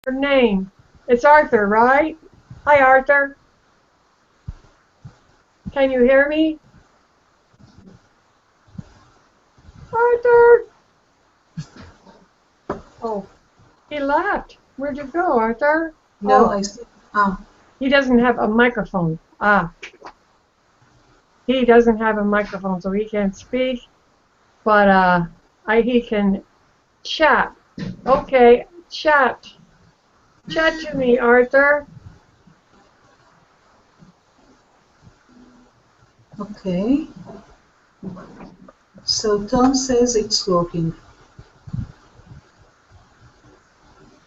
your name? It's Arthur, right? Hi, Arthur. Can you hear me? Arthur! Oh, he left. Where'd you go, Arthur? No, Oh, I see. Ah, he doesn't have a microphone. Ah, he doesn't have a microphone, so he can't speak, but he can chat. Okay, chat. Chat to me, Arthur. okay. So Tom says it's working.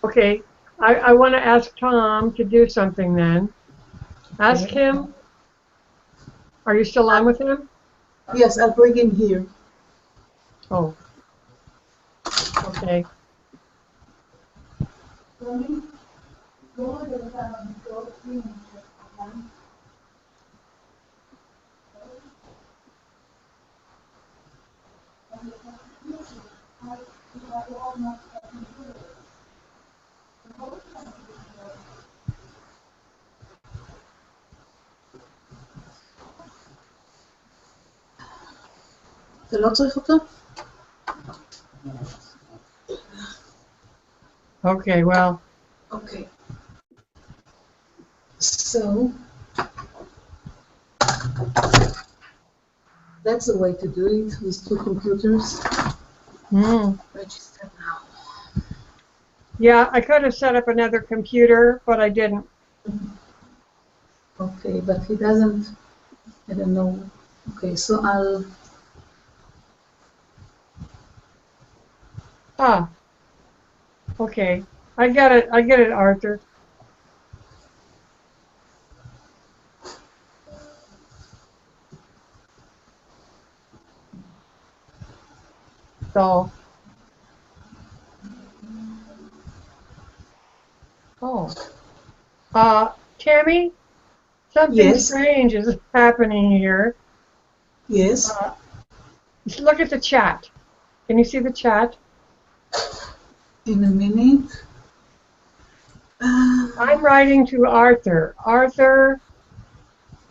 Okay, I want to ask Tom to do something then. Ask Okay. him. Are you still on with him? Yes, I'll bring him here. Oh, okay. אתה לא צריך אותו? Okay, well, Okay. So that's the way to do it with two computers. Register now. yeah, I could have set up another computer, but I didn't. Okay, but he doesn't, I don't know. Okay, so I'll, Ah, okay. I get it. I get it, Arthur. So, oh, Tammy, something yes, strange is happening here. yes, Just look at the chat. Can you see the chat? in a minute. I'm writing to Arthur. Arthur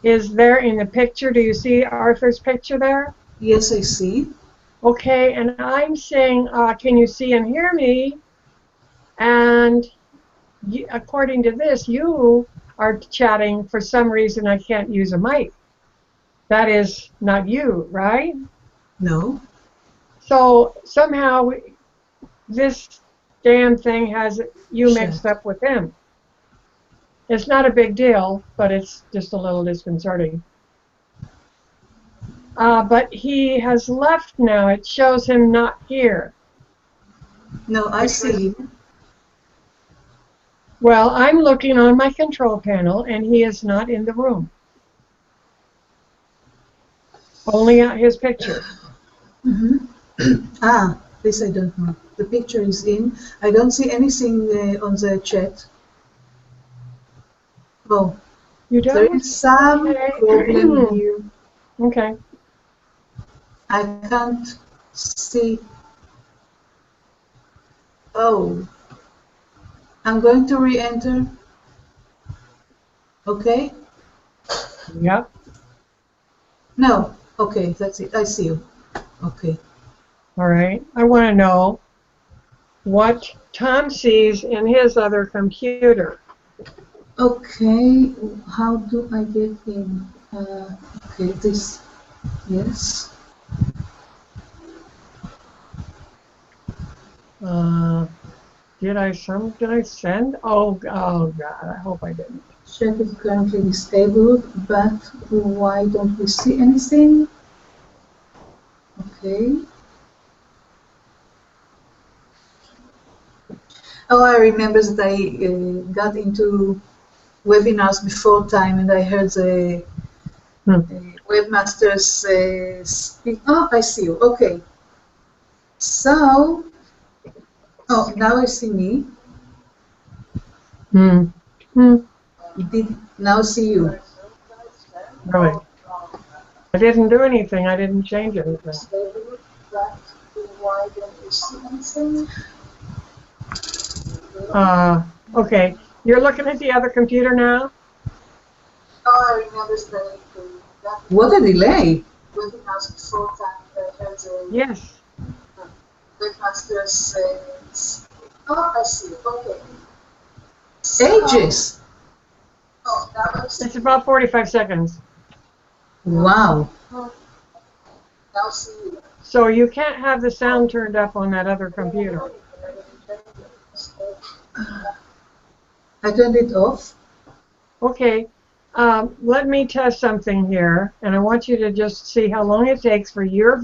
is there in the picture. Do you see Arthur's picture there? Yes, I see. Okay, and I'm saying, can you see and hear me? And according to this, you are chatting. For some reason, I can't use a mic. That is not you, right? No. So somehow this damn thing has you mixed Chat. up with him. It's not a big deal, but it's just a little disconcerting. But he has left now. It shows him not here. No, I see him. Well, I'm looking on my control panel, and he is not in the room. Only at his picture. Ah, this I don't know. The picture is in. I don't see anything on the chat. Oh, You there don't? is some Okay. problem here. Okay. I can't see. Oh, I'm going to re-enter. Okay? Yep. No. Okay, that's it. I see you. Okay. All right. I want to know what Tom sees in his other computer. Okay, how do I get in? Okay, this. Yes. Did I send? Oh God, I hope I didn't. Chat is currently disabled, but why don't we see anything? Okay. Oh, I remember that I got into webinars before time and I heard the webmasters speak. Oh, I see you. Okay. So, oh, now I see me. Did now see you. Really? I didn't do anything. I didn't change anything. But why don't we see anything? Okay, you're looking at the other computer now? Oh, I remember studying that. What a delay! Webmaster full-time has a Yes. webmaster's. Oh, I see. Okay. Ages. Oh, that was. It's about 45 seconds. Wow. Now see. So you can't have the sound turned up on that other computer. I turned it off. Okay, let me test something here, and I want you to just see how long it takes for your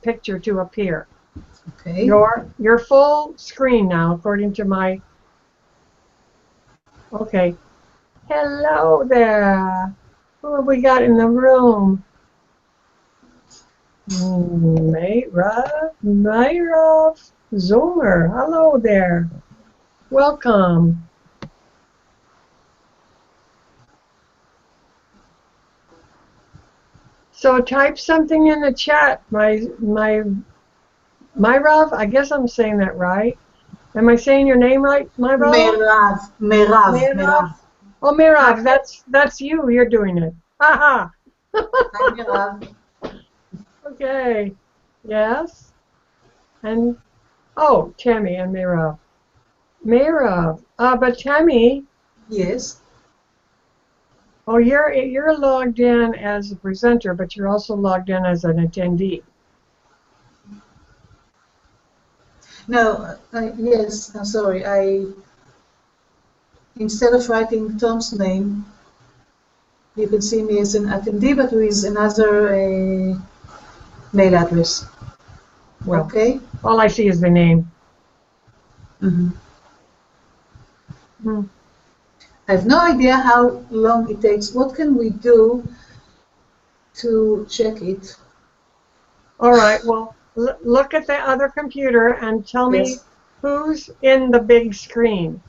picture to appear. Okay. Your full screen now, according to my. Okay. Hello there. Who have we got in the room? Mayra Zomer. Hello there. Welcome. So type something in the chat, Myrav. I guess I'm saying that right. Am I saying your name right, Myrav? Merav. Oh, Myrav, that's you. You're doing it. Haha. Hi, Merav. Okay. Yes. And oh, Tammy and Myrav. Myrav. But Tammy. Yes. Oh, you're logged in as a presenter, but you're also logged in as an attendee. No, yes, I'm sorry. Instead of writing Tom's name, you can see me as an attendee, but with another mail address. Well, okay? all I see is the name. Mm-hmm. Hmm. I have no idea how long it takes. What can we do to check it? All right, well, look at the other computer and tell me Yes. who's in the big screen.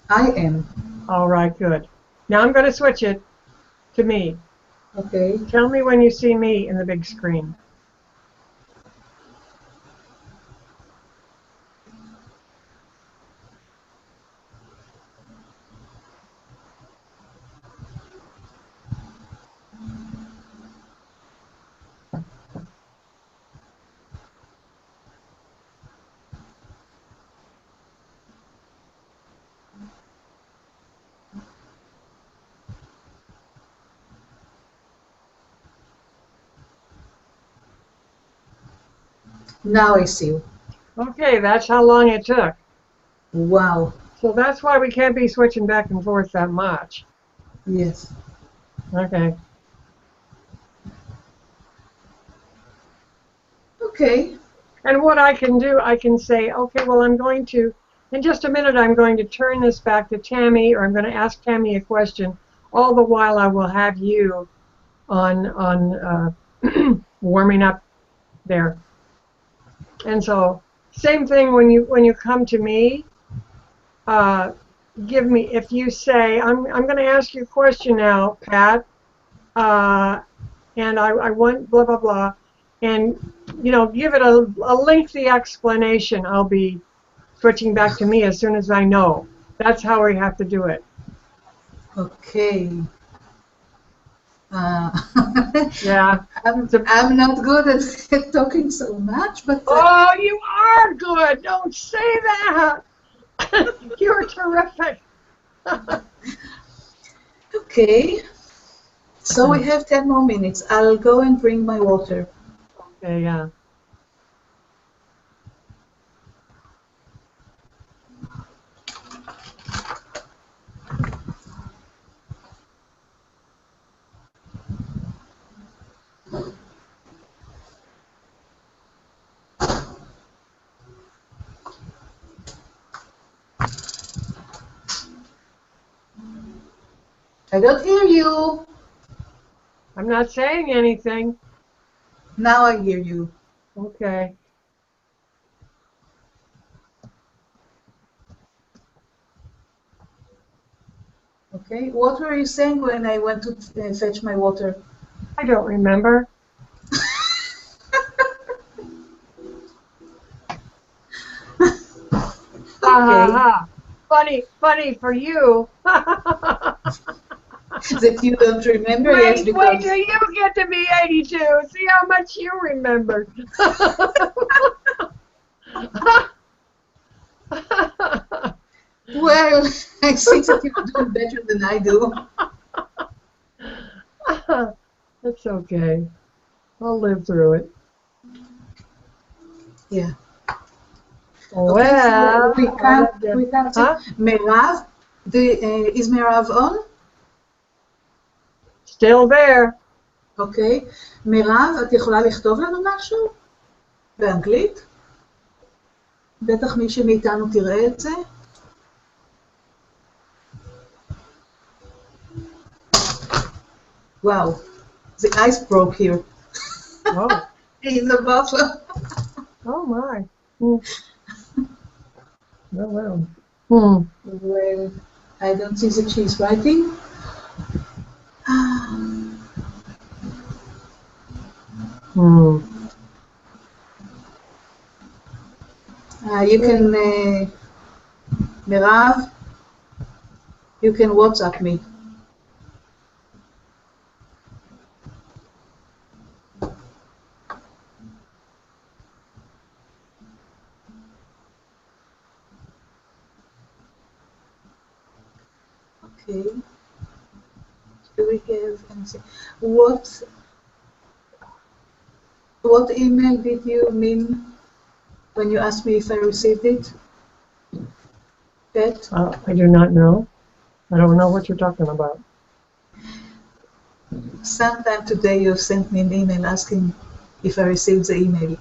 I am. All right, good. Now I'm going to switch it to me. Okay. Tell me when you see me in the big screen. Now I see you. Okay, that's how long it took. Wow. So that's why we can't be switching back and forth that much. Yes. Okay. Okay. And what I can do, I can say, okay, well, in just a minute, I'm going to turn this back to Tammy, or I'm going to ask Tammy a question. All the while, I will have you on warming up there. And so, same thing when you come to me. If you say, I'm going to ask you a question now, Pat, and I want blah blah blah, and give it a lengthy explanation. I'll be switching back to me as soon as I know. That's how we have to do it. Okay. Yeah. I'm not good at talking so much, but. Oh, you are good. Don't say that. You're terrific. Okay. So we have 10 more minutes. I'll go and bring my water. Okay, yeah. I don't hear you. I'm not saying anything. Now I hear you. Okay. Okay. What were you saying when I went to fetch my water? I don't remember. Okay. funny for you. That you don't remember? Yes, Wait because till you get to be 82. See how much you remember. well, I think that you're doing better than I do. That's okay. I'll live through it. Yeah. Well, Okay, so we can't huh? Merav, is Merav on? Still there. אוקיי. מירב, את יכולה לכתוב לנו משהו? באנגלית? בטח מי שמאיתנו תראה את זה. Wow, the ice broke here. Oh. In the bottle. Oh my. Oh well. Hmm. Well, I don't see that she's writing. Hmm. You can, Merav, you can WhatsApp me. Okay. Do we have anything? What email did you mean when you asked me if I received it? Pat? I do not know. I don't know what you're talking about. Sometime today you sent me an email asking if I received the email.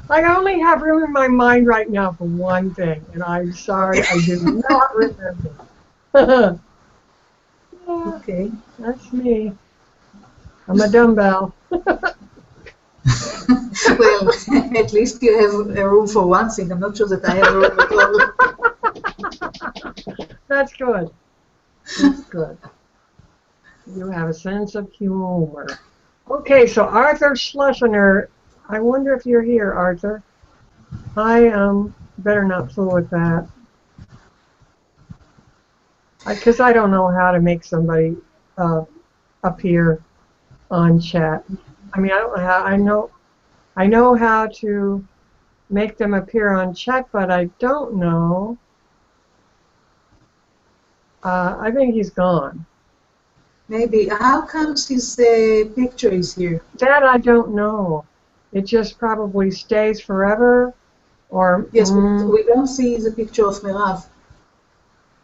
I only have room in my mind right now for one thing, and I'm sorry I do not remember. Okay. That's me. I'm a dumbbell. Well, at least you have a room for one thing. I'm not sure that I have a room at all. That's good. That's good. You have a sense of humor. Okay, so Arthur Schlesinger, I wonder if you're here, Arthur. I better not fool with that. Because I don't know how to make somebody appear on chat. I mean, I don't know how. I know how to make them appear on chat, but I don't know. I think he's gone. Maybe. How comes his picture is here? That I don't know. It just probably stays forever, or yes, but we don't see the picture of Merav.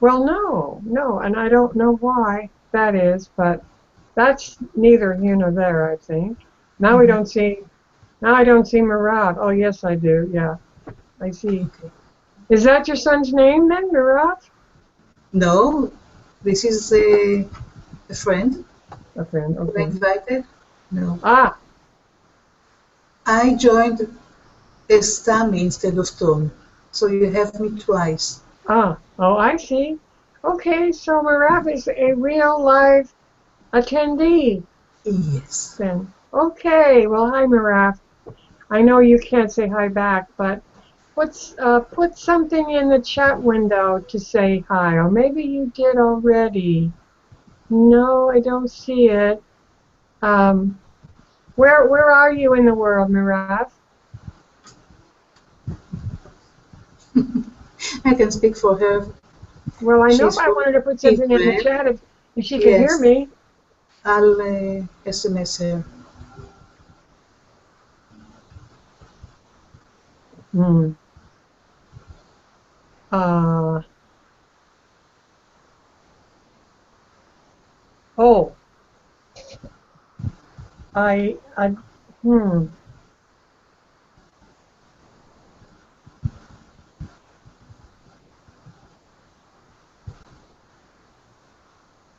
Well, no, and I don't know why that is, but that's neither here nor there, I think. Now we don't see. Now I don't see Merav. Oh, yes, I do. Yeah, I see. Okay. Is that your son's name then, Merav? No, this is a friend. A friend. Okay. Invited? No. Ah. I joined as Tammy instead of Tom, so you have me twice. Ah. Oh, I see. Okay, so Merav is a real live attendee. Yes. Then. Okay. Well, hi, Merav. I know you can't say hi back, but put something in the chat window to say hi, or maybe you did already. No, I don't see it. Where are you in the world, Merav? I can speak for her. Well, I know I wanted to put something in the chat if she could hear me. I'll SMS her. Oh.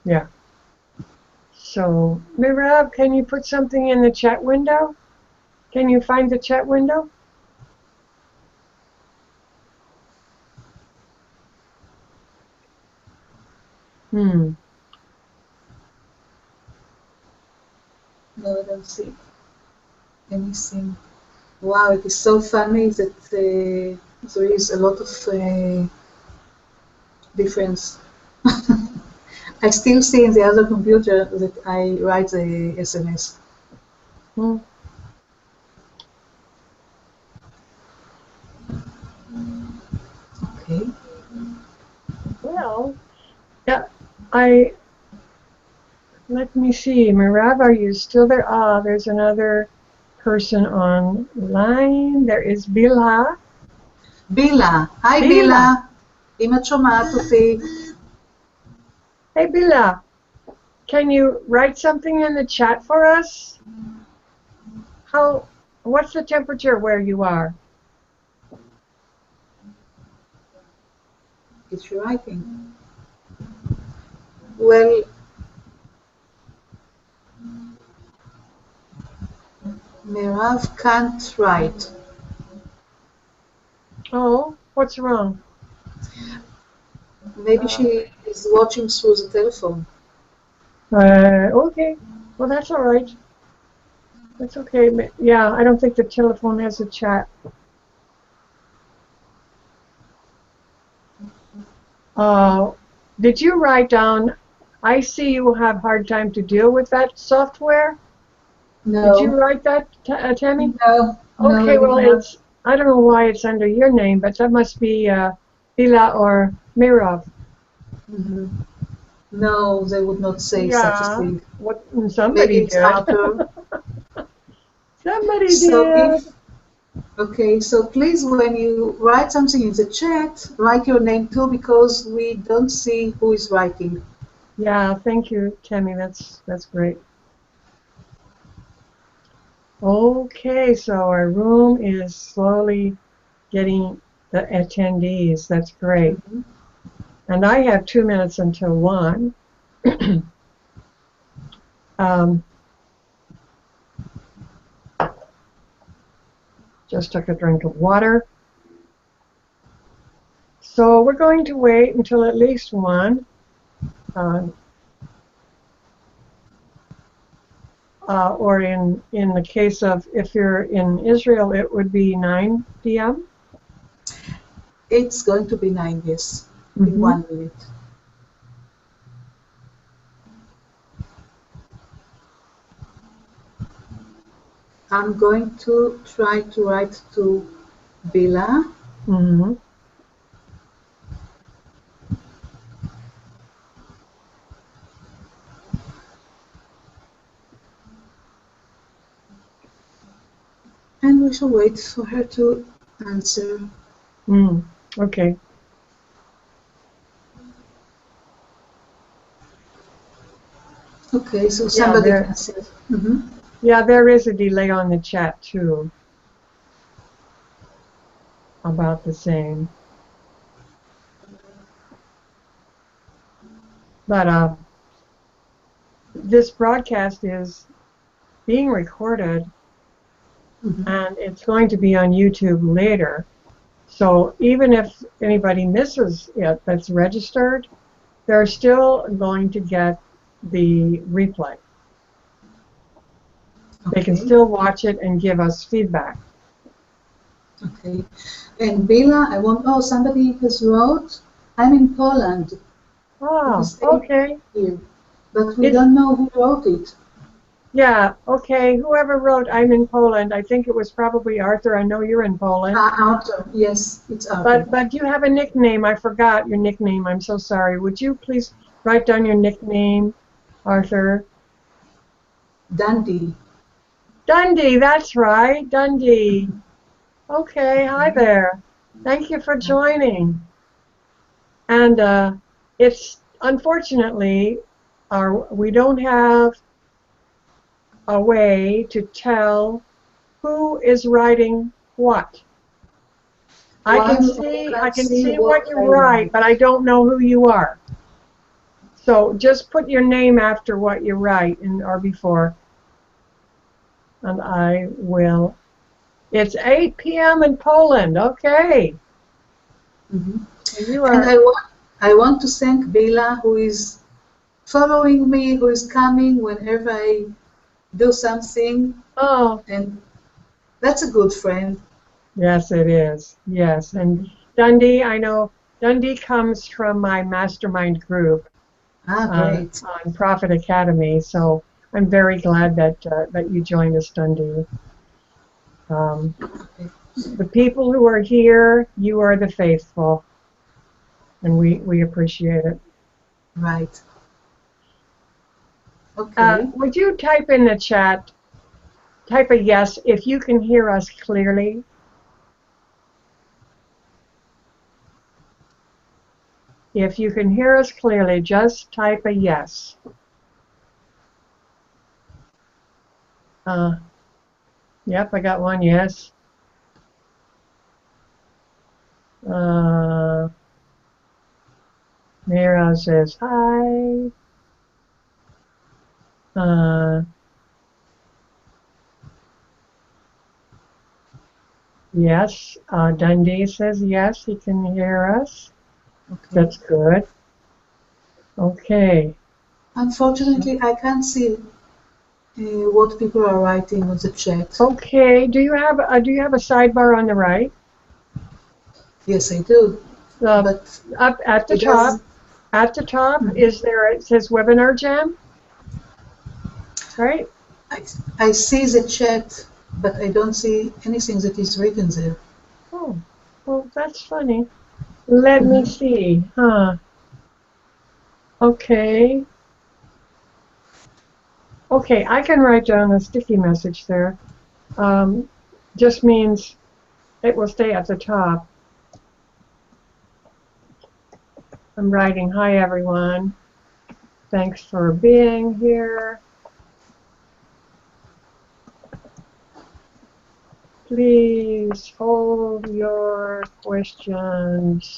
Yeah. So, Merav, can you put something in the chat window? Can you find the chat window? No, I don't see anything. Wow, it is so funny that there is a lot of difference. I still see in the other computer that I write the SMS. Hmm. Okay. Well, yeah, let me see. Mirav, are you still there? Ah, there's another person online. There is Bilha. בילה, היי Bila. בילה, אם את שומעת אותי. Hey, Bila, can you write something in the chat for us? What's the temperature where you are? It's writing. Well, Merav can't write. Oh, what's wrong? Maybe she is watching through the telephone. Okay. Well, that's all right. That's okay. Yeah, I don't think the telephone has a chat. Did you write down? I see you have hard time to deal with that software. No. Did you write that, Tammy? No. Okay, No, well, I don't know why it's under your name, but that must be Bila or Mirov. Mm-hmm. No, they would not say such a thing. What somebody Maybe it's did. Arthur. Somebody So did. okay, so please, when you write something in the chat, write your name too, because we don't see who is writing. Yeah, thank you, Tammy. That's great. Okay, so our room is slowly getting the attendees. That's great. Mm-hmm. And I have 2 minutes until 1. Just took a drink of water. So we're going to wait until at least 1. Or in the case of, if you're in Israel, it would be 9 p.m. It's going to be 9, yes, in 1 minute. I'm going to try to write to Bila. Mm-hmm. And we shall wait for her to answer. Okay. Okay, so somebody can say. Mm-hmm. Yeah, there is a delay on the chat too. About the same. But this broadcast is being recorded, and it's going to be on YouTube later. So even if anybody misses it that's registered, they're still going to get the replay. Okay. They can still watch it and give us feedback. Okay. And Bila, somebody has wrote, I'm in Poland. Oh, okay. Here, but we don't know who wrote it. Yeah, okay. Whoever wrote I'm in Poland, I think it was probably Arthur. I know you're in Poland. Arthur, yes, it's Arthur. But you have a nickname. I forgot your nickname. I'm so sorry. Would you please write down your nickname, Arthur? Dundee. Dundee, that's right. Dundee. Okay, hi there. Thank you for joining. And it's unfortunately we don't have a way to tell who is writing what. I can see what you write, but I don't know who you are. So just put your name after what you write or before. And I will. It's 8 p.m. in Poland. Okay. Mm-hmm. You are. And I want to thank Bila, who is following me, who is coming whenever I do something. Oh. And That's a good friend. Yes, it is. Yes, and Dundee, I know Dundee comes from my mastermind group Ah, great. on Prophet Academy, so I'm very glad that you joined us, Dundee. Okay. The people who are here, you are the faithful, and we appreciate it. Right. Okay. Would you type in the chat, type a yes if you can hear us clearly? If you can hear us clearly, just type a yes. Yep, I got one yes. Mira says hi. Yes, Dundee says yes, he can hear us. Okay. That's good. Okay. Unfortunately, I can't see what people are writing on the chat. Okay. Do you have a sidebar on the right? Yes, I do. But Up at the it top. does. At the top is there. It says Webinar Jam. Right. I see the chat, but I don't see anything that is written there. Oh, well, that's funny. Let me see. Huh. Okay. Okay, I can write down a sticky message there. Just means it will stay at the top. I'm writing, hi everyone. Thanks for being here. Please hold your questions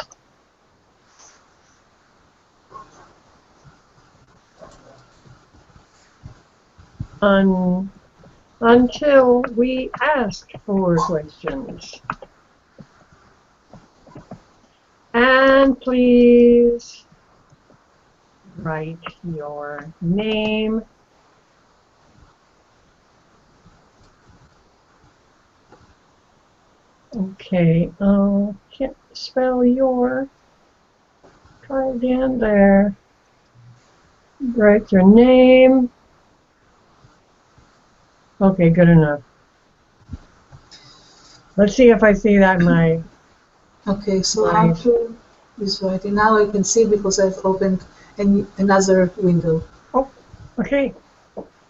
until we ask for questions. And please write your name. Okay, can't spell your. Try again there. Write your name. Okay, good enough. Let's see if I see that in my. Okay, so Arthur is writing. Now I can see because I've opened another window. Oh, okay.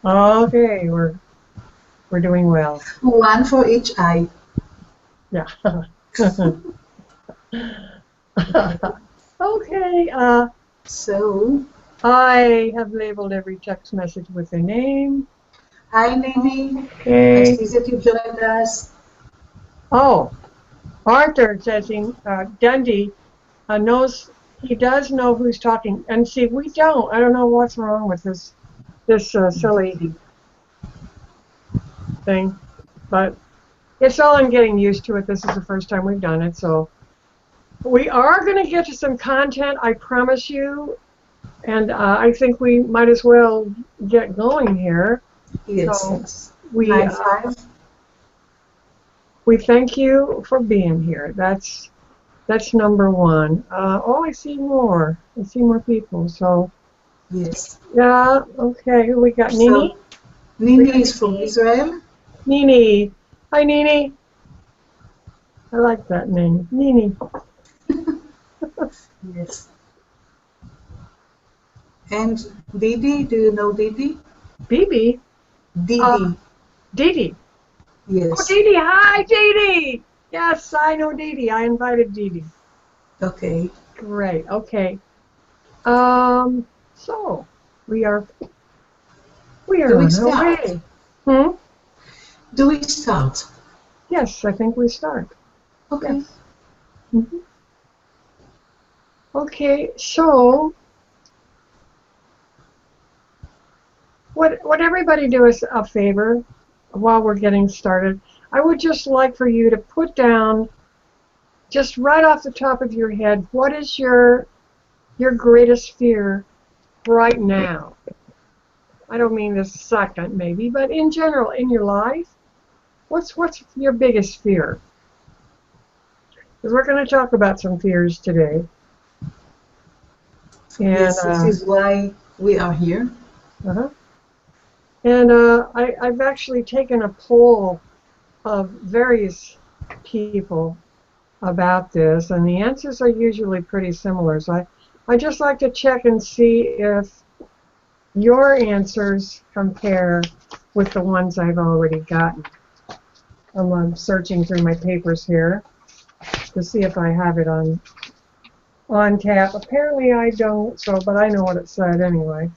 Okay, we're doing well. One for each eye. Yeah. Okay. So I have labeled every text message with a name. hi, Nini. Okay. I see that you joined us. Oh, Arthur says Dundee knows, he does know who's talking, and see, we don't. I don't know what's wrong with this silly thing, but it's all in getting used to it. This is the first time we've done it, so we are going to get to some content, I promise you, and I think we might as well get going here. Yes. So Yes. we thank you for being here. That's number one. Oh, I see more. I see more people. So yes. Yeah. Okay. We got Nini. So, Nini is from Israel. Nini. Hi, Nini. I like that name, Nini. Yes. And Didi, do you know Didi? Bibi. Didi. Didi. Yes. Oh, Didi. Hi, Didi. Yes, I know Didi. I invited Didi. Okay. Great. Okay. So we are Do we on our start? way. Hmm? Do we start? Yes, I think we start. Okay. Yes. Mm-hmm. Okay, so would everybody do us a favor while we're getting started? I would just like for you to put down, just right off the top of your head, what is your greatest fear right now? I don't mean this second, maybe, but in general, in your life. What's your biggest fear? Because we're going to talk about some fears today. And, yes, this is why we are here. And I've actually taken a poll of various people about this, and the answers are usually pretty similar. So I just like to check and see if your answers compare with the ones I've already gotten. I'm searching through my papers here to see if I have it on tap. Apparently I don't, but I know what it said anyway.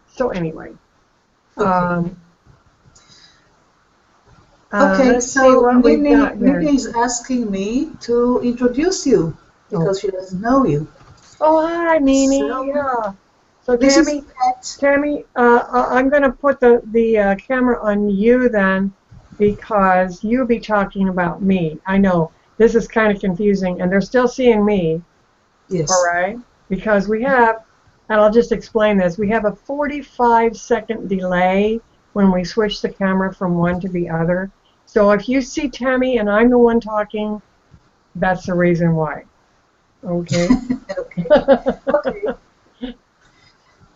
So anyway. Okay. Okay, so Mimi is asking me to introduce you because she doesn't know you. Oh, hi, Mimi. Yeah. So Tammy, I'm going to put the camera on you then, because you'll be talking about me. I know this is kind of confusing, and they're still seeing me. Yes. All right. Because we have, and I'll just explain this. We have a 45-second delay when we switch the camera from one to the other. So if you see Tammy and I'm the one talking, that's the reason why. Okay. Okay. Okay.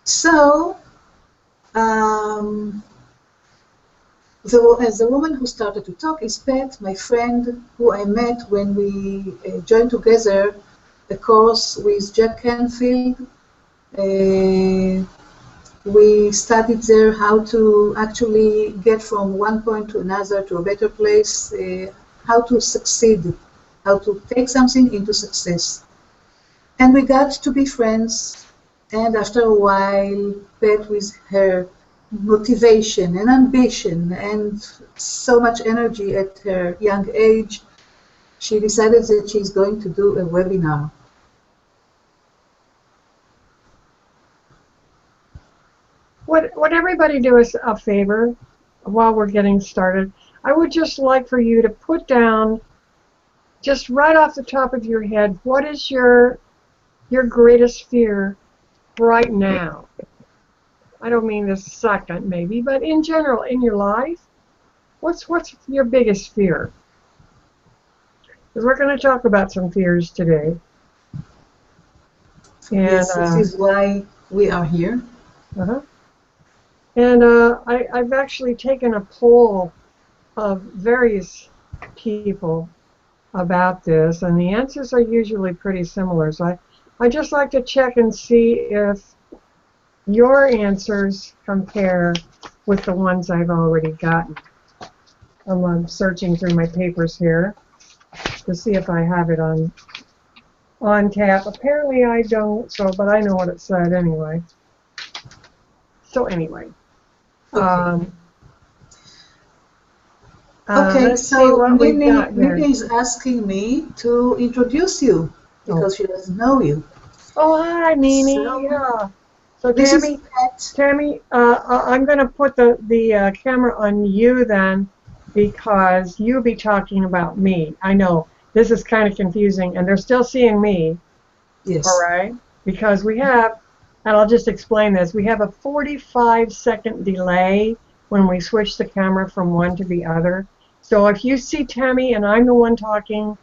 So, as the woman who started to talk is Pat, my friend, who I met when we joined together a course with Jack Canfield. We studied there how to actually get from one point to another to a better place, how to succeed, how to take something into success. And we got to be friends, and after a while, Pat, with her motivation and ambition and so much energy at her young age, she decided that she's going to do a webinar. Would everybody do us a favor while we're getting started? I would just like for you to put down, just right off the top of your head, what is your greatest fear right now? I don't mean this second, maybe, but in general, in your life, what's your biggest fear? Because we're going to talk about some fears today. And, yes, this is why we are here. And I've actually taken a poll of various people about this, and the answers are usually pretty similar. So I just like to check and see if your answers compare with the ones I've already gotten. I'm searching through my papers here to see if I have it on tap. Apparently I don't, but I know what it said anyway. So anyway. Okay. Okay, so Mimi is asking me to introduce you because she doesn't know you. Oh, hi, Mimi. Yeah. So Tammy, I'm going to put the camera on you then, because you'll be talking about me. I know this is kind of confusing, and they're still seeing me. Yes. All right. Because we have, and I'll just explain this, we have a 45-second delay when we switch the camera from one to the other. So if you see Tammy and I'm the one talking,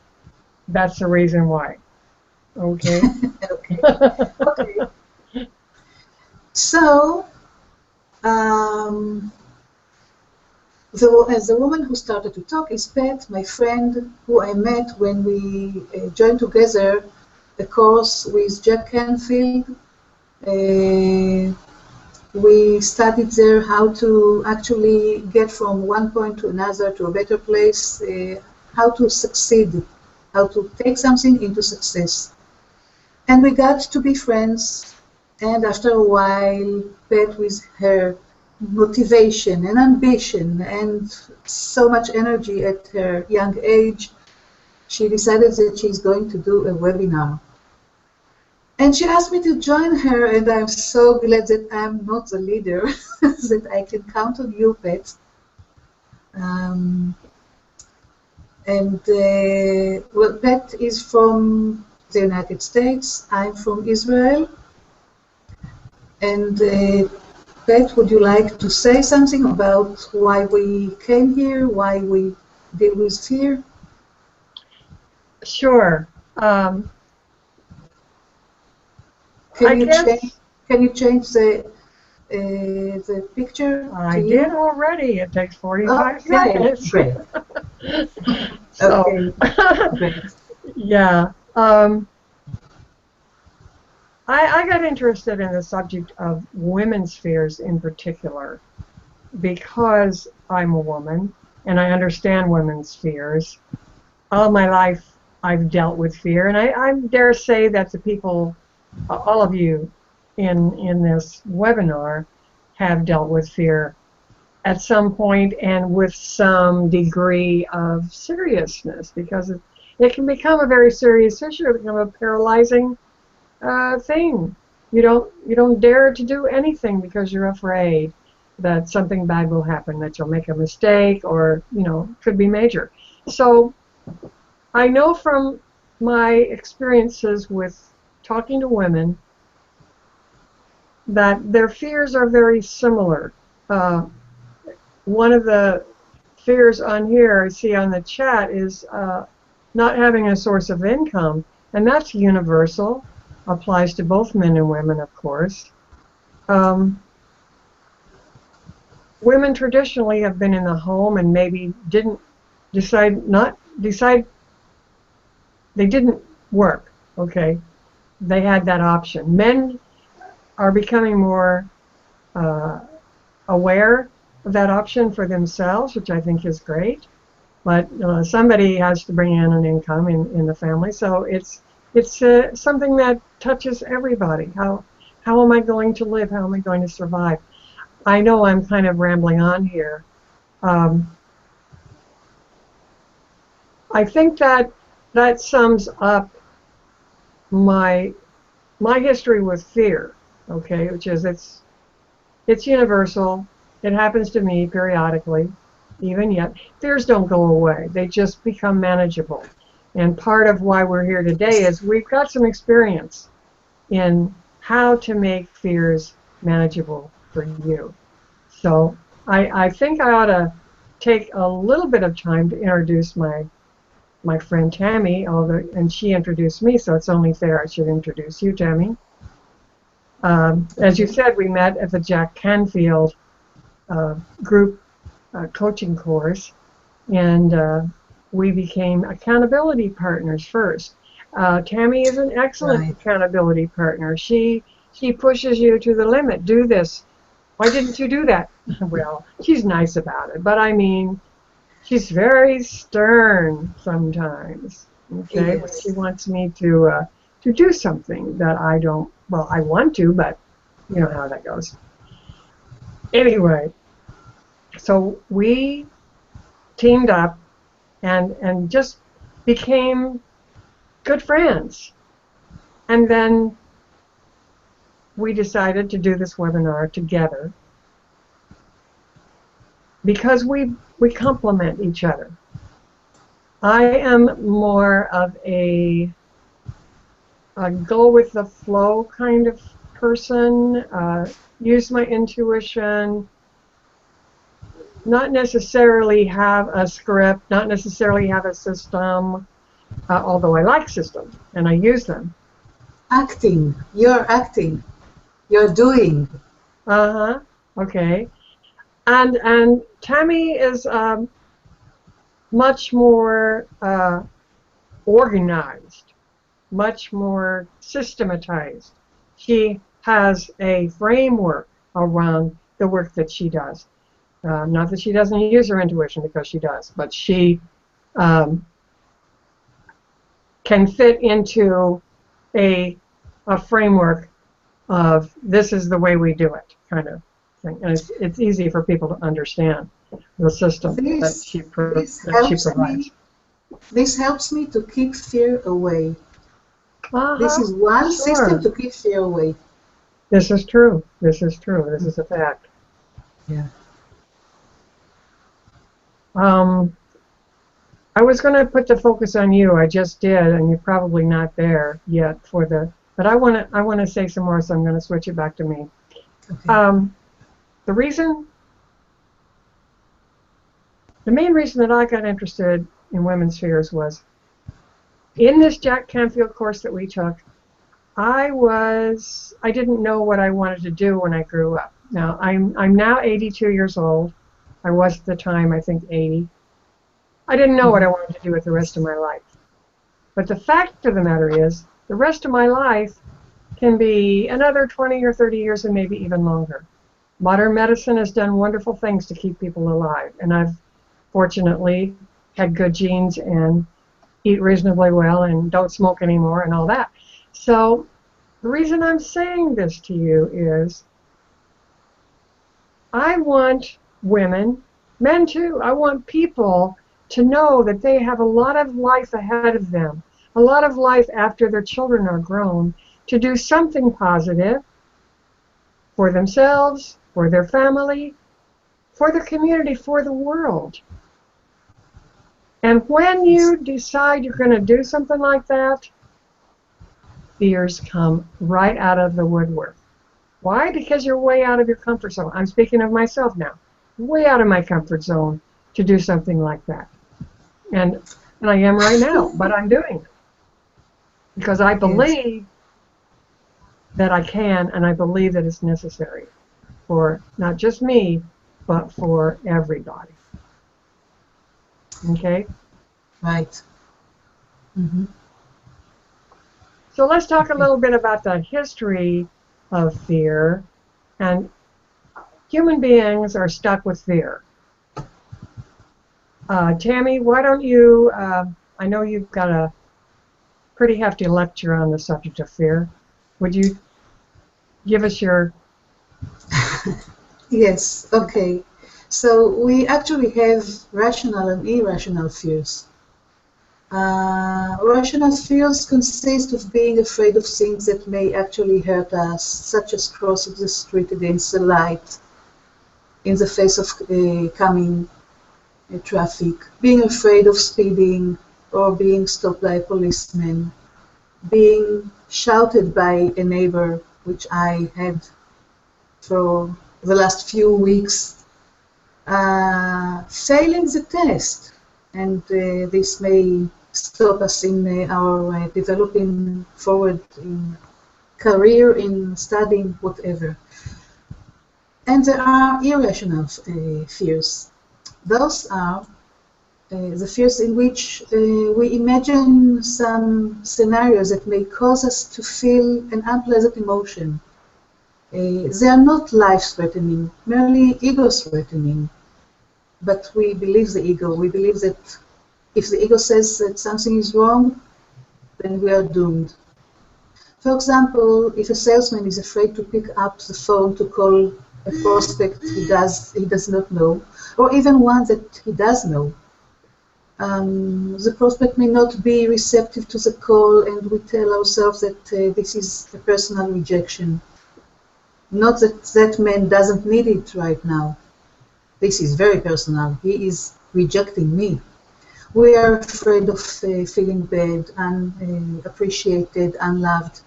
that's the reason why. Okay. Okay. Okay. So, as the woman who started to talk is Pat, my friend, who I met when we joined together a course with Jack Canfield. We studied there how to actually get from one point to another to a better place, how to succeed, how to take something into success. And we got to be friends, and after a while, Pat, with her motivation and ambition and so much energy at her young age, she decided that she's going to do a webinar. And she asked me to join her, and I'm so glad that I'm not the leader, that I can count on you, Pat. Well, Pat is from the United States. I'm from Israel. And Beth, would you like to say something about why we came here, why we deal with fear? Sure. Can I you guess change? Can you change the picture I to did you? already. It takes 45 Okay, seconds. great. So, Okay, great. yeah. I got interested in the subject of women's fears in particular because I'm a woman and I understand women's fears. All my life, I've dealt with fear, and I dare say that the people, all of you in this webinar, have dealt with fear at some point and with some degree of seriousness because it can become a very serious issue. It can become a paralyzing thing. You don't dare to do anything because you're afraid that something bad will happen, that you'll make a mistake, or could be major. So I know from my experiences with talking to women that their fears are very similar. One of the fears on here I see on the chat is not having a source of income, and that's universal, applies to both men and women, of course. Women traditionally have been in the home and maybe didn't decide they didn't work. Okay, they had that option. Men are becoming more aware of that option for themselves, which I think is great. But somebody has to bring in an income in the family, so it's something that touches everybody. How am I going to live? How am I going to survive? I know I'm kind of rambling on here. I think that sums up my history with fear. Okay, which is it's universal. It happens to me periodically. Even yet, fears don't go away. They just become manageable. And part of why we're here today is we've got some experience in how to make fears manageable for you. So I think I ought to take a little bit of time to introduce my friend Tammy, and she introduced me, so it's only fair I should introduce you, Tammy. As you said, we met at the Jack Canfield group coaching course, and we became accountability partners first. Tammy is an excellent accountability partner. She pushes you to the limit. Do this. Why didn't you do that? Well, she's nice about it, but I mean, she's very stern sometimes. Okay, when she wants me to do something that I don't. Well, I want to, but you know how that goes. Anyway, so we teamed up and just became good friends. And then we decided to do this webinar together because we complement each other. I am more of a go with the flow kind of person, use my intuition, not necessarily have a script, not necessarily have a system, although I like systems and I use them. Acting. You're doing. Okay. And Tammy is much more organized, much more systematized. She has a framework around the work that she does. Not that she doesn't use her intuition, because she does, but she can fit into a framework of this is the way we do it, kind of thing. And it's easy for people to understand the system that she provides. This helps me to keep fear away. This is one system to keep fear away. This is true. This is true. This is a fact. Yeah. I was going to put the focus on you. I just did, and you're probably not there yet for the. But I want to say some more, so I'm going to switch it back to me. Okay. the main reason that I got interested in women's fears was in this Jack Canfield course that we took, I didn't know what I wanted to do when I grew up. Now, I'm now 82 years old. I was at the time, I think, 80. I didn't know what I wanted to do with the rest of my life. But the fact of the matter is, the rest of my life can be another 20 or 30 years and maybe even longer. Modern medicine has done wonderful things to keep people alive, and I've fortunately had good genes and eat reasonably well and don't smoke anymore and all that. So the reason I'm saying this to you is I want women, men too, I want people to know that they have a lot of life ahead of them, a lot of life after their children are grown, to do something positive for themselves, for their family, for their community, for the world. And when you decide you're going to do something like that, fears come right out of the woodwork. Why? Because you're way out of your comfort zone. I'm speaking of myself now. Way out of my comfort zone to do something like that. And I am right now, but I'm doing it. Because I believe that I can, and I believe that it's necessary for not just me, but for everybody. Okay? Right. Mm-hmm. So let's talk a little bit about the history of fear. And human beings are stuck with fear. Tammy, why don't you, I know you've got a pretty hefty lecture on the subject of fear. Would you give us your... Yes, okay. So we actually have rational and irrational fears. Rational fears consist of being afraid of things that may actually hurt us, such as crossing the street against the light, in the face of coming traffic, being afraid of speeding or being stopped by a policeman, being shouted by a neighbor, which I had for the last few weeks, failing the test, and this may stop us in our developing forward in career, in studying, whatever. And there are irrational fears. Those are the fears in which we imagine some scenarios that may cause us to feel an unpleasant emotion. They are not life-threatening, merely ego-threatening. But we believe the ego. We believe that if the ego says that something is wrong, then we are doomed. For example, if a salesman is afraid to pick up the phone to call a prospect he does not know, or even one that he does know, the prospect may not be receptive to the call, and we tell ourselves that this is a personal rejection. Not that that man doesn't need it right now. This is very personal. He is rejecting me. We are afraid of feeling bad, unappreciated, unloved.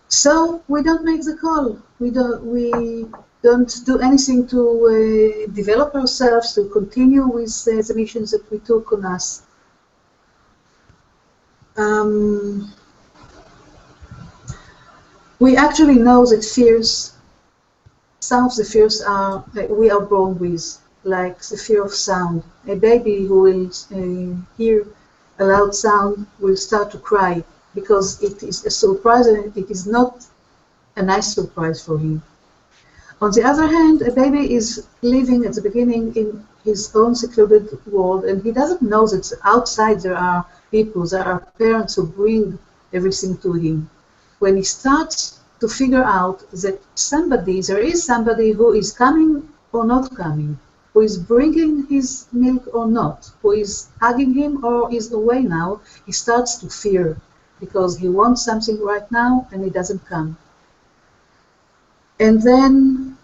So we don't make the call. We don't do anything to develop ourselves, to continue with the missions that we took on us. We actually know that fears, some of the fears are we are born with, like the fear of sound. A baby who will hear a loud sound will start to cry because it is a surprise and it is not a nice surprise for him. On the other hand, a baby is living at the beginning in his own secluded world, and he doesn't know that outside there are people, there are parents who bring everything to him. When he starts to figure out that there is somebody who is coming or not coming, who is bringing his milk or not, who is hugging him or is away now, he starts to fear because he wants something right now and it doesn't come. And then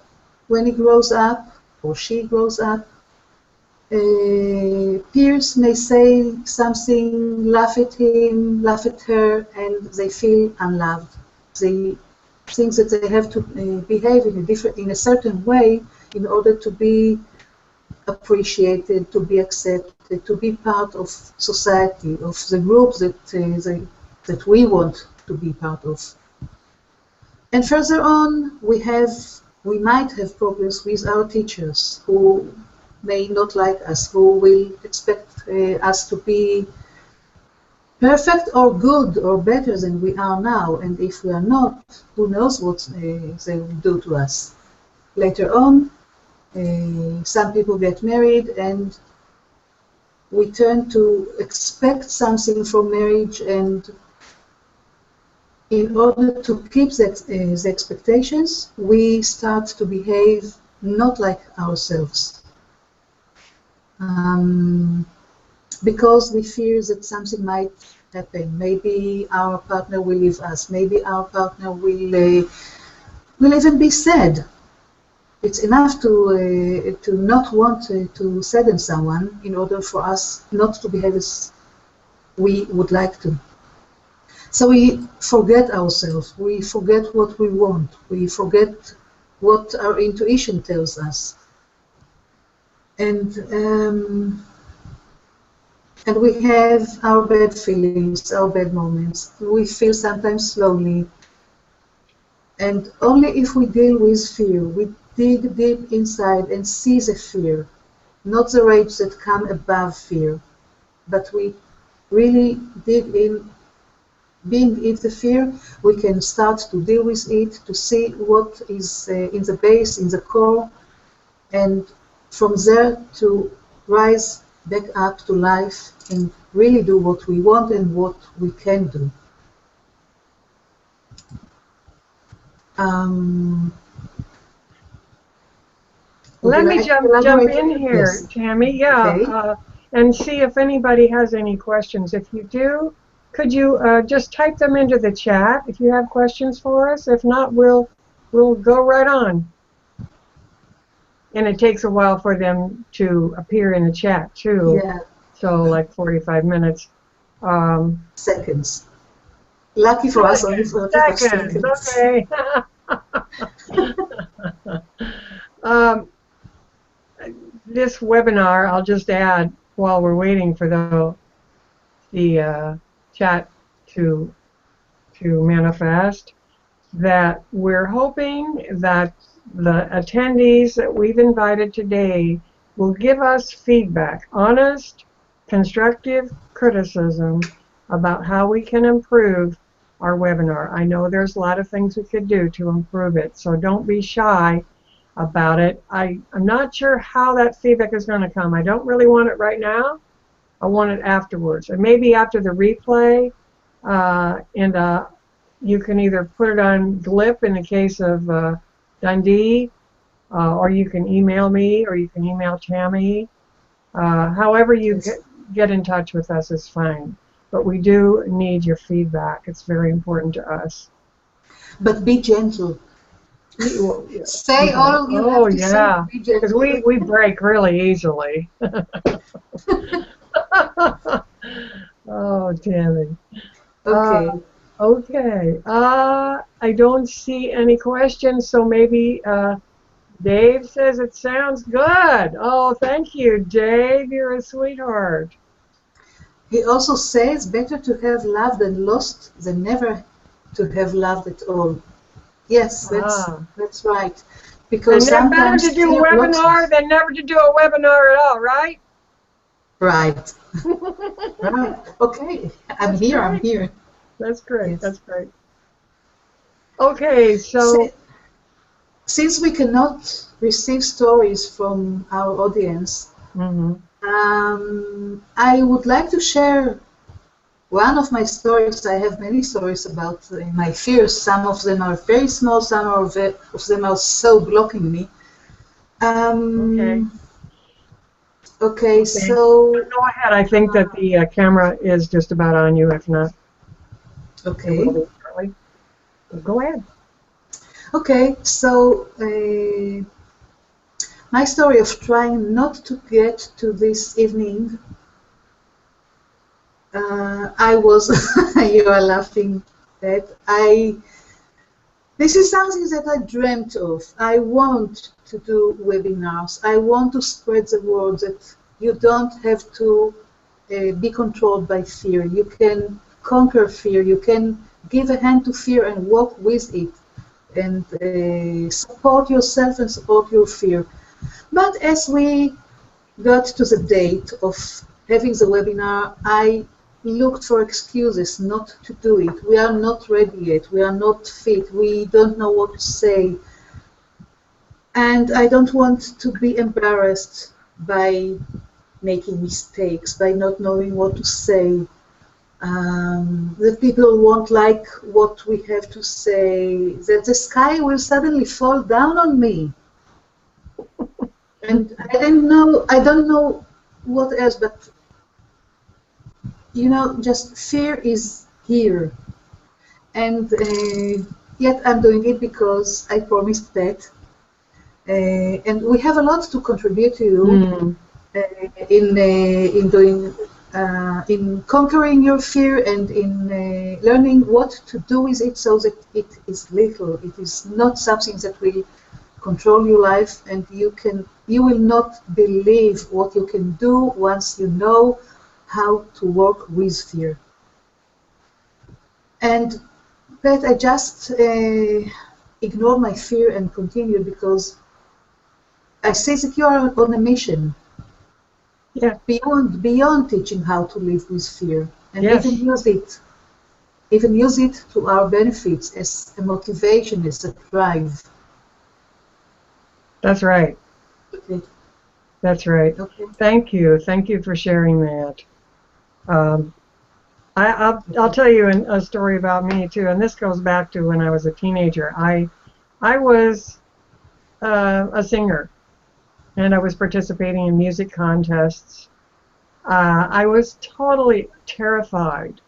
when he grows up, or she grows up, peers may say something, laugh at him, laugh at her, and they feel unloved. They thinks that they have to behave in a certain way in order to be appreciated, to be accepted, to be part of society, of the group that we want to be part of. And further on, we might have problems with our teachers who may not like us, who will expect us to be perfect or good or better than we are now. And if we are not, who knows what they will do to us. Later on, some people get married and we turn to expect something from marriage, and in order to keep the expectations, we start to behave not like ourselves. Because we fear that something might happen. Maybe our partner will leave us. Maybe our partner will even be sad. It's enough to not want to sadden someone in order for us not to behave as we would like to. So we forget ourselves. We forget what we want. We forget what our intuition tells us. And we have our bad feelings, our bad moments. We feel sometimes lonely. And only if we deal with fear, we dig deep inside and see the fear, not the rage that come above fear, but we really dig in, being in the fear, we can start to deal with it, to see what is in the base, in the core, and from there to rise back up to life and really do what we want and what we can do. Let me jump in here, yes. Tammy. Yeah, Okay. and see if anybody has any questions. If you do, could you just type them into the chat if you have questions for us? If not, we'll go right on. And it takes a while for them to appear in the chat too. Yeah. So like 45 minutes. Seconds. Lucky for us, only 45 seconds. Okay. This webinar, I'll just add while we're waiting for the chat to manifest, that we're hoping that the attendees that we've invited today will give us feedback, honest, constructive criticism about how we can improve our webinar. I know there's a lot of things we could do to improve it, so don't be shy about it. I'm not sure how that feedback is going to come. I don't really want it right now. I want it afterwards, and maybe after the replay, and you can either put it on Glip in the case of Dundee, or you can email me, or you can email Tammy. However you get in touch with us is fine. But we do need your feedback. It's very important to us. But be gentle. Say all you have to say. Because we break really easily. Oh, Tammy. Okay. Okay. I don't see any questions, so maybe Dave says it sounds good. Oh, thank you, Dave. You're a sweetheart. He also says better to have loved and lost than never to have loved at all. Yes, that's right. Because sometimes better to do a webinar than never to do a webinar at all, right? Right. Right. Okay. I'm here. That's great. Yes. That's great. Okay, so since we cannot receive stories from our audience, I would like to share one of my stories. I have many stories about my fears. Some of them are very small, some of them are so blocking me. Okay, so... Go ahead. I think that the camera is just about on you, if not. Okay. Go ahead. Okay, so my story of trying not to get to this evening, I was, you are laughing, that This is something that I dreamt of. I want to do webinars. I want to spread the word that you don't have to be controlled by fear. You can conquer fear. You can give a hand to fear and walk with it and support yourself and support your fear. But as we got to the date of having the webinar, I looked for excuses not to do it. We are not ready yet. We are not fit. We don't know what to say. And I don't want to be embarrassed by making mistakes, by not knowing what to say. That people won't like what we have to say, that the sky will suddenly fall down on me. And I don't know what else, but you know, just fear is here. And yet I'm doing it because I promised that. And we have a lot to contribute to in conquering your fear and in learning what to do with it so that it is little. It is not something that will control your life, and you will not believe what you can do once you know how to work with fear. And but I just ignored my fear and continued because I say that you are on a mission. Yeah. Beyond teaching how to live with fear, and Yes. even use it to our benefits as a motivation, as a drive. That's right. Okay. That's right. Okay. Thank you for sharing that. I'll tell you a story about me too, and this goes back to when I was a teenager. I was a singer, and I was participating in music contests. I was totally terrified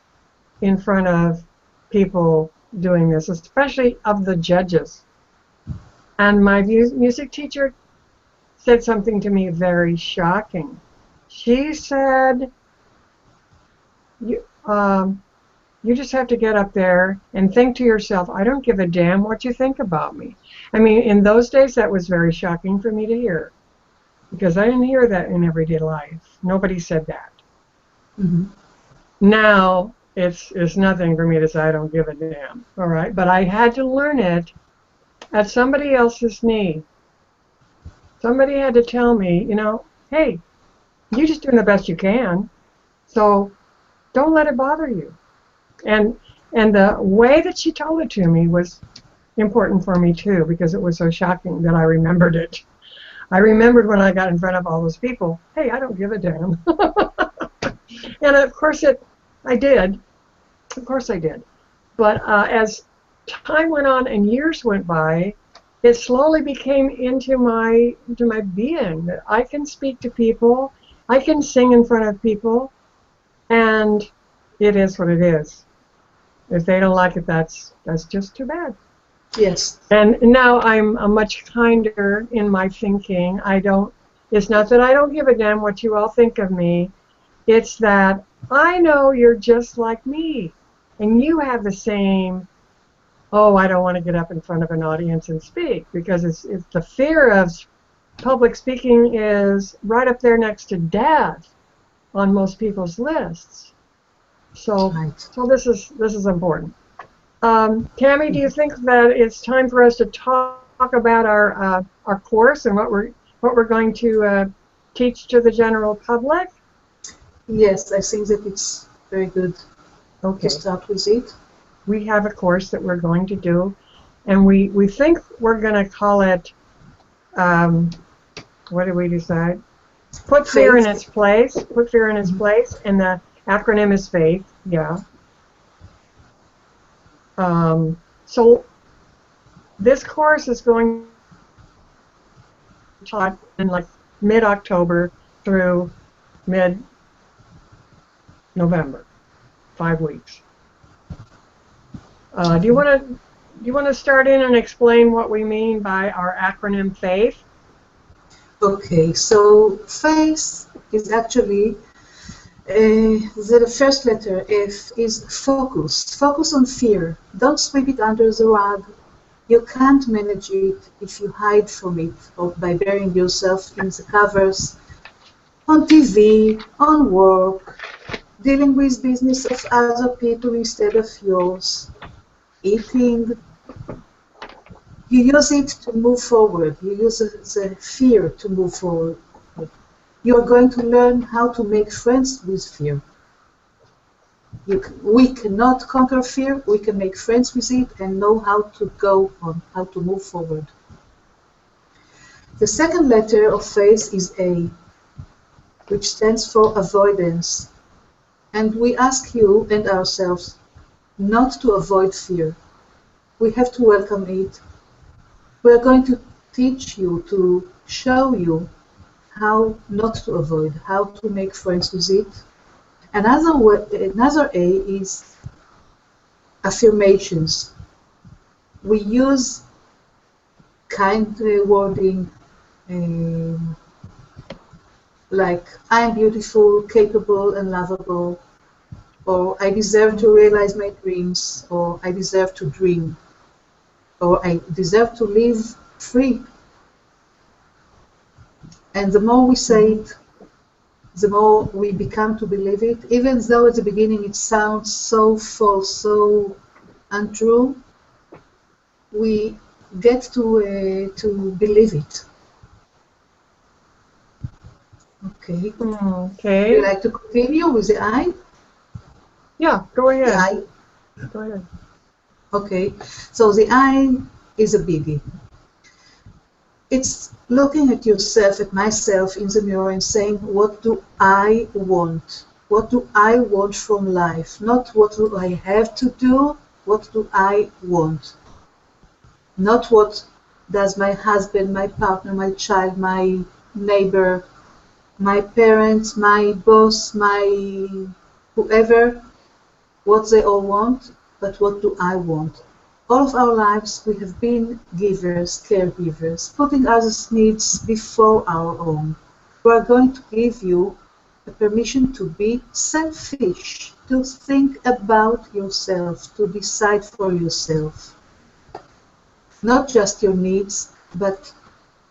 in front of people doing this, especially of the judges. And my music teacher said something to me very shocking. She said, you just have to get up there and think to yourself, I don't give a damn what you think about me. I mean, in those days, that was very shocking for me to hear, because I didn't hear that in everyday life. Nobody said that. Mm-hmm. Now, it's nothing for me to say, I don't give a damn, all right? But I had to learn it at somebody else's knee. Somebody had to tell me, you know, hey, you're just doing the best you can, so don't let it bother you. And the way that she told it to me was important for me too, because it was so shocking that I remembered it. I remembered when I got in front of all those people, hey, I don't give a damn. And of course I did. Of course I did. But as time went on and years went by, it slowly became into my being that I can speak to people, I can sing in front of people, and it is what it is. If they don't like it, that's just too bad. Yes. And now I'm much kinder in my thinking. It's not that I don't give a damn what you all think of me. It's that I know you're just like me, and you have the same, oh, I don't want to get up in front of an audience and speak, because it's the fear of public speaking is right up there next to death on most people's lists. So, Right. so this is important. Tammy, do you think that it's time for us to talk about our course and what we're going to teach to the general public? Yes, I think that it's very good Okay. to start with it. We have a course that we're going to do, and we think we're going to call it, what did we decide? Put fear in its place. Put fear in its place, and the acronym is FAITH. Yeah. So this course is going to be taught in like mid-October through mid-November, 5 weeks. Do you want to start in and explain what we mean by our acronym FAITH? Okay, so FAITH is actually the first letter, F, is focus. Focus on fear. Don't sweep it under the rug. You can't manage it if you hide from it or by burying yourself in the covers, on TV, on work, dealing with business of other people instead of yours, eating. You use it to move forward. You use the fear to move forward. You are going to learn how to make friends with fear. We cannot conquer fear. We can make friends with it and know how to go on, how to move forward. The second letter of faith is A, which stands for avoidance. And we ask you and ourselves not to avoid fear. We have to welcome it. We are going to teach you, to show you how not to avoid, how to make friends with it. Another A is affirmations. We use kind wording like I am beautiful, capable, and lovable, or I deserve to realize my dreams, or I deserve to dream, or I deserve to live free. And the more we say it, the more we become to believe it, even though at the beginning it sounds so false, so untrue, we get to believe it. Okay. Okay. Would you like to continue with the I? Yeah, go ahead. The I. Go ahead. Okay. So the I is a biggie. It's looking at yourself, at myself in the mirror and saying, what do I want? What do I want from life? Not what do I have to do, what do I want? Not what does my husband, my partner, my child, my neighbor, my parents, my boss, my whoever, what they all want, but what do I want? All of our lives we have been givers, caregivers, putting others' needs before our own. We are going to give you a permission to be selfish, to think about yourself, to decide for yourself. Not just your needs, but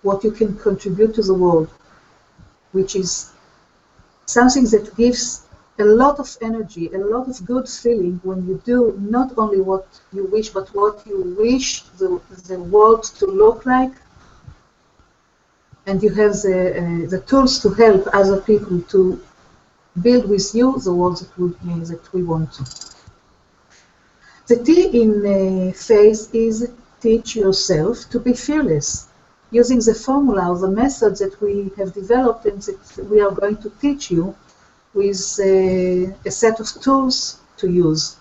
what you can contribute to the world, which is something that gives a lot of energy, a lot of good feeling when you do not only what you wish, but what you wish the world to look like. And you have the tools to help other people to build with you the world that we want to. The T in faith is teach yourself to be fearless, using the formula or the method that we have developed and that we are going to teach you with a set of tools to use.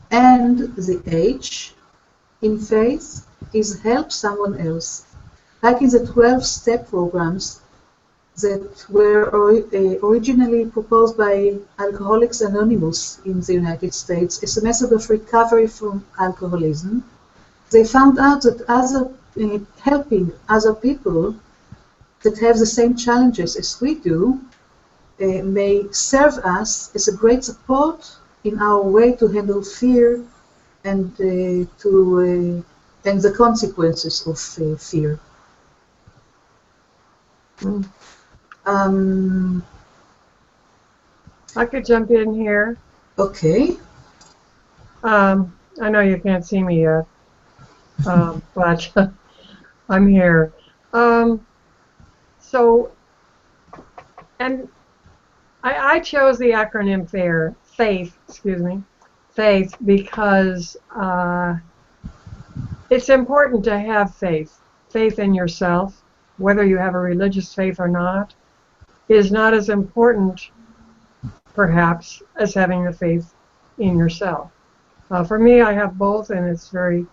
And the H in faith is help someone else. Like in the 12-step programs that were originally proposed by Alcoholics Anonymous in the United States as a method of recovery from alcoholism, they found out that helping other people that have the same challenges as we do may serve us as a great support in our way to handle fear and and the consequences of fear. I could jump in here. Okay. I know you can't see me yet, but I'm here. So, and I chose the acronym FAITH, FAITH, because it's important to have faith. Faith in yourself, whether you have a religious faith or not, is not as important, perhaps, as having the faith in yourself. For me, I have both, and it's I'm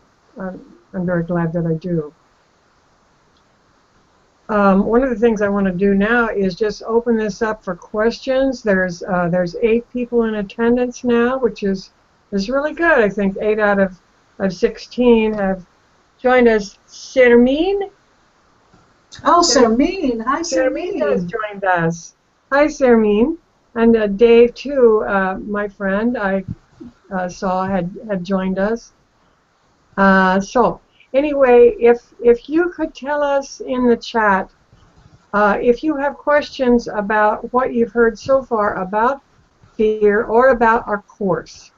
very glad that I do. One of the things I want to do now is just open this up for questions. There's 8 people in attendance now, which is really good. I think 8 out of 16 have joined us. Sermine? Oh, Sermine. Hi, Sermine has Sermine. joined us. Hi, Sermine. And Dave, too, my friend, I saw had joined us. So anyway, if you could tell us in the chat if you have questions about what you've heard so far about fear or about our course.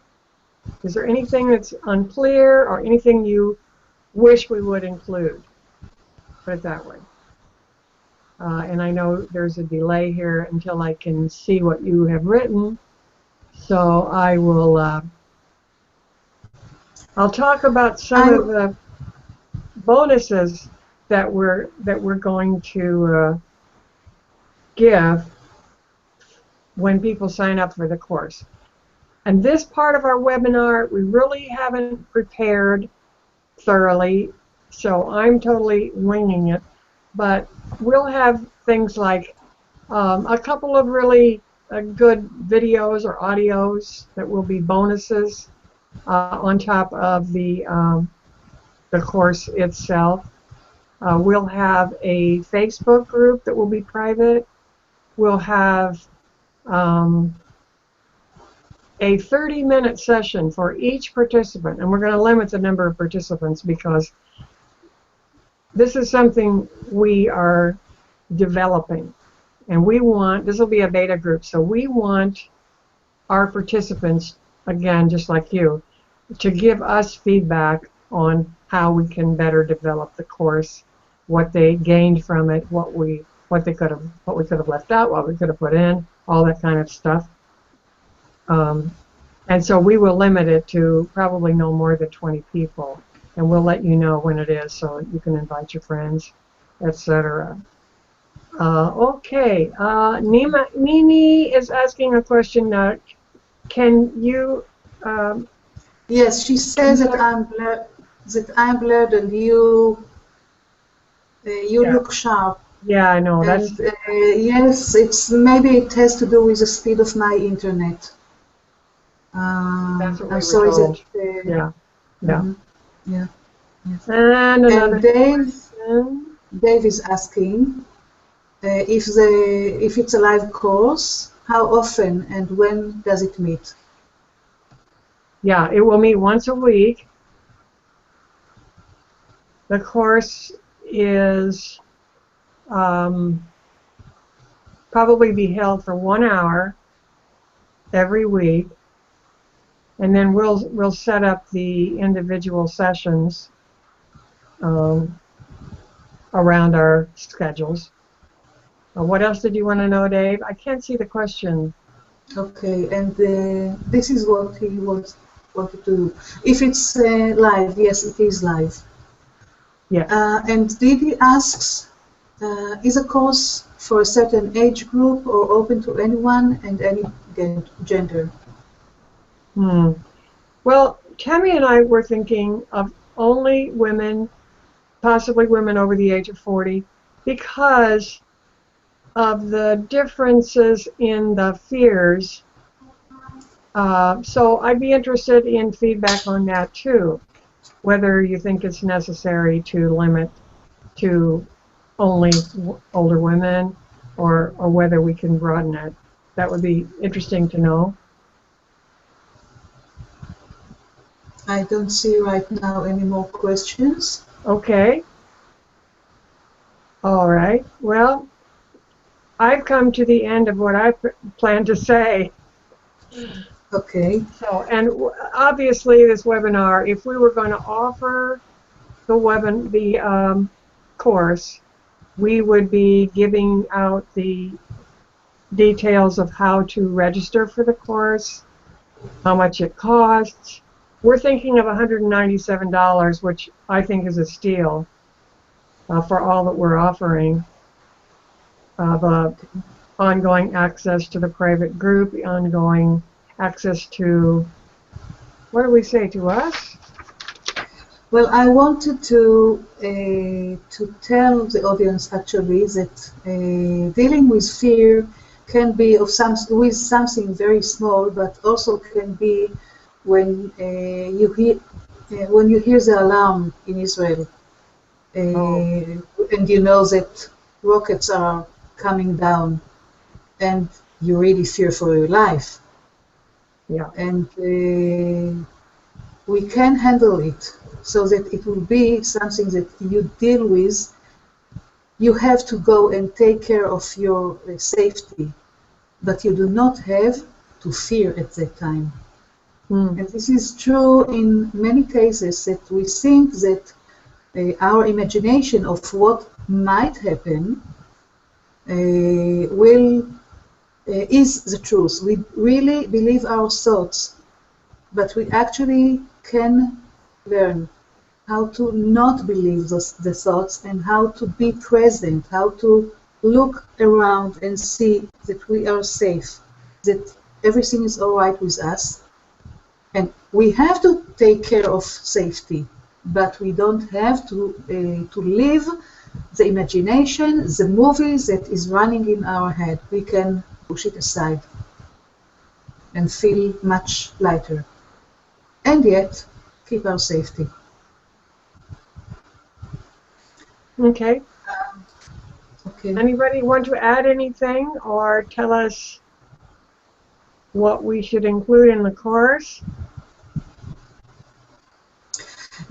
Is there anything that's unclear or anything you wish we would include? Put it that way. And I know there's a delay here until I can see what you have written. So I will, I'll talk about some of the bonuses that we're going to give when people sign up for the course. And this part of our webinar, we really haven't prepared thoroughly, so I'm totally winging it. But we'll have things like a couple of really good videos or audios that will be bonuses on top of the course itself. We'll have a Facebook group that will be private. We'll have a 30-minute session for each participant, and we're going to limit the number of participants because this is something we are developing, and we want, this will be a beta group, so we want our participants, again, just like you, to give us feedback on how we can better develop the course, what they gained from it, what we could have left out, what we could have put in, all that kind of stuff. And so we will limit it to probably no more than 20 people, and we'll let you know when it is so you can invite your friends, etc. Okay, Nini is asking a question now. Can you? Yes, she says that I'm blurred and you Yeah. look sharp. Yeah, I know. And yes, maybe it has to do with the speed of my internet. That's what we I'm were sorry told. that. Yeah. Yeah. Yeah. Yes. And another And Dave is asking if it's a live course, how often and when does it meet? Yeah, it will meet once a week. The course is probably be held for 1 hour every week, and then we'll set up the individual sessions around our schedules. What else did you want to know, Dave? I can't see the question. Okay, and this is what he wanted to do. If it's live, yes, it is live. Yeah. And Didi asks, is a course for a certain age group or open to anyone and any gender? Well, Tammy and I were thinking of only women, possibly women over the age of 40, because of the differences in the fears. So I'd be interested in feedback on that too, whether you think it's necessary to limit to only older women or whether we can broaden it. That would be interesting to know. I don't see right now any more questions. Okay. All right. Well, I've come to the end of what I plan to say. Okay. So, and obviously this webinar, if we were going to offer the course, we would be giving out the details of how to register for the course, how much it costs. We're thinking of $197, which I think is a steal for all that we're offering. The ongoing access to the private group, the ongoing access to, what do we say, to us? Well, I wanted to tell the audience actually that dealing with fear can be with something very small, but also can be when you hear the alarm in Israel, and you know that rockets are coming down, and you really fear for your life. Yeah. And we can handle it. so that it will be something that you deal with. You have to go and take care of your safety, but you do not have to fear at that time. And this is true in many cases, that we think that our imagination of what might happen is the truth. We really believe our thoughts, but we actually can learn how to not believe the thoughts and how to be present, how to look around and see that we are safe, that everything is all right with us. And we have to take care of safety, but we don't have to live the imagination, the movie that is running in our head. We can push it aside and feel much lighter, and yet keep our safety. Okay. Okay. Anybody want to add anything or tell us what we should include in the course?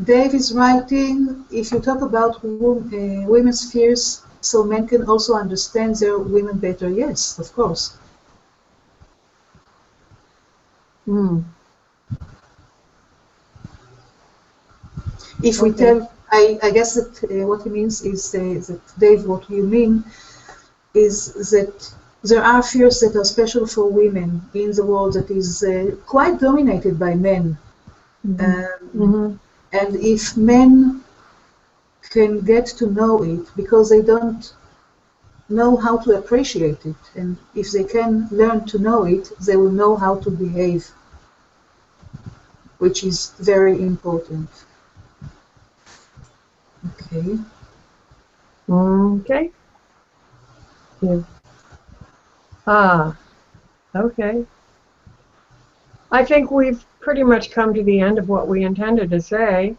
Dave is writing, if you talk about women's fears, so men can also understand their women better. Yes, of course. If we tell, I guess that what he means is that, Dave, what you mean is that there are fears that are special for women in the world that is quite dominated by men. And if men can get to know it, because they don't know how to appreciate it, and if they can learn to know it, they will know how to behave, which is very important. Okay. Okay. Yeah. Okay. I think we've pretty much come to the end of what we intended to say.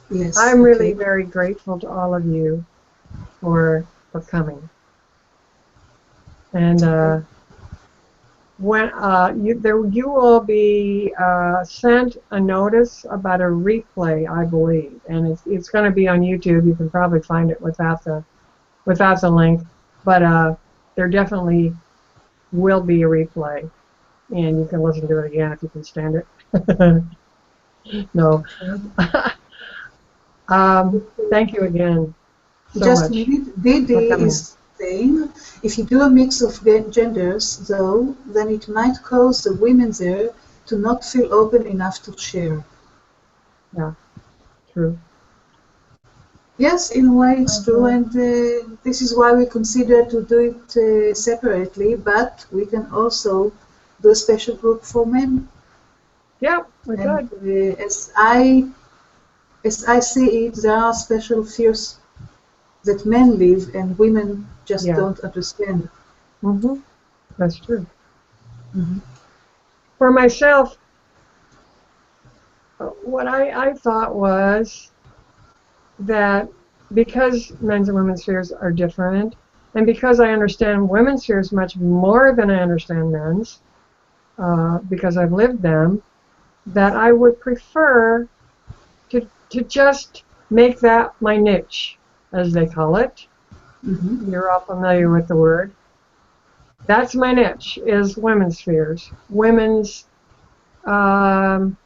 Yes. I'm really very grateful to all of you for coming. And when you will be sent a notice about a replay, I believe, and it's going to be on YouTube. You can probably find it without the link, but there definitely will be a replay, and you can listen to it again if you can stand it. No. Thank you again so Just much. Didi is saying, if you do a mix of genders, though, then it might cause the women there to not feel open enough to share. Yeah, true. Yes, in a way it's true, and this is why we consider to do it separately, but we can also do a special group for men. Yeah, we could. As I see it, there are special fears that men live and women just don't understand. That's true. For myself, what I thought was that because men's and women's fears are different, and because I understand women's fears much more than I understand men's, because I've lived them, that I would prefer to just make that my niche, as they call it. You're all familiar with the word. That's my niche, is women's fears. Women's blooming,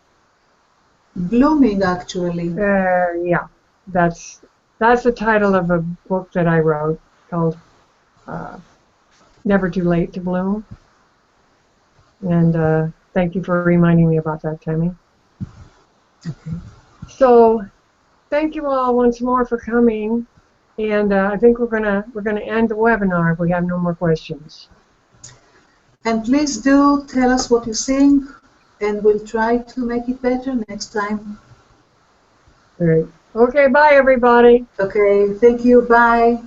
actually. Yeah, that's the title of a book that I wrote called Never Too Late to Bloom. And thank you for reminding me about that, Tammy. Okay. So thank you all once more for coming, and I think we're gonna end the webinar if we have no more questions. And please do tell us what you think, and we'll try to make it better next time. All right. Okay, bye everybody. Okay, thank you, bye.